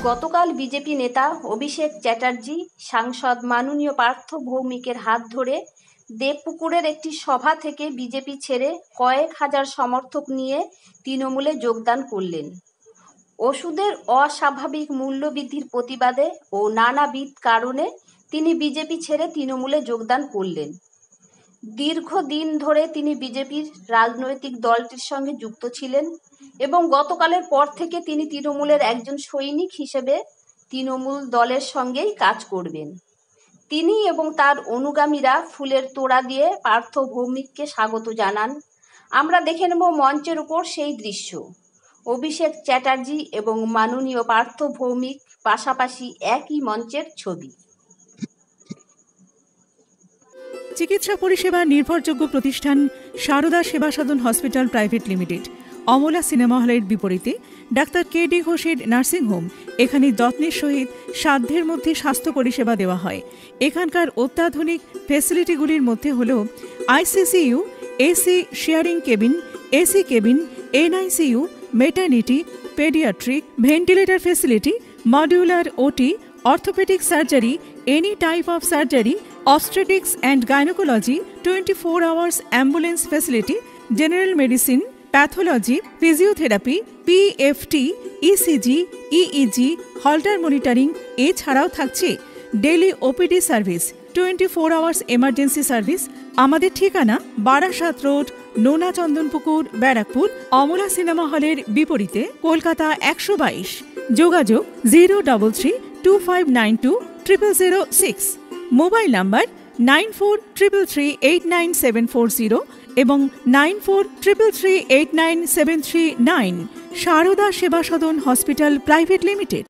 গতকাল বিজেপি নেতা অভিষেক চ্যাটার্জি সাংসদ মাননীয় পার্থ ভৌমিকের হাত ধরে দেবপুকুরের একটি সভা থেকে বিজেপি ছেড়ে কয়েক হাজার সমর্থক নিয়ে তৃণমূলে যোগদান করলেন। ওষুধের অস্বাভাবিক মূল্যবৃদ্ধির প্রতিবাদে ও নানাবিধ কারণে তিনি বিজেপি ছেড়ে তৃণমূলে যোগদান করলেন। দীর্ঘদিন ধরে তিনি বিজেপির রাজনৈতিক দলটির সঙ্গে যুক্ত ছিলেন এবং গতকালের পর থেকে তিনি তৃণমূলের একজন সৈনিক হিসেবে তৃণমূল দলের সঙ্গেই কাজ করবেন। তিনি এবং তার অনুগামীরা ফুলের তোড়া দিয়ে পার্থ ভৌমিককে স্বাগত জানান। আমরা দেখে নেব মঞ্চের উপর সেই দৃশ্য। অভিষেক চ্যাটার্জি এবং মাননীয় পার্থ ভৌমিক পাশাপাশি একই মঞ্চের ছবি। চিকিৎসা পরিষেবা নির্ভরযোগ্য প্রতিষ্ঠান Sarada Seva Sadan hospital private limited, Amala cinema হলের বিপরীতে ডাক্তার কে.ডি. ঘোষের নার্সিংহোম। এখানে যত্নের সহিত সাধ্যের মধ্যে স্বাস্থ্য পরিষেবা দেওয়া হয়। এখানকার অত্যাধুনিক ফেসিলিটিগুলির মধ্যে হল ICCU, AC sharing cabin, AC cabin, NICU, maternity, paediatric, ventilator facility, modular OT, orthopaedic surgery, any type of surgery, obstetrics and gynecology, 24 hours ambulance facility, general medicine, pathology, physiotherapy, PFT, ECG, EEG, Holter monitoring এছাড়াও থাকছে daily OPD service, 24 hours emergency service. আমাদের ঠিকানা Barasat road, নোনা Chandanpukur, Barrackpore, Amala cinema হলের বিপরীতে, কলকাতা 122। যোগাযোগ 03325920006। Mobile number 9433389740 এবং 9433389739। Sarada Seva Sadan hospital private limited.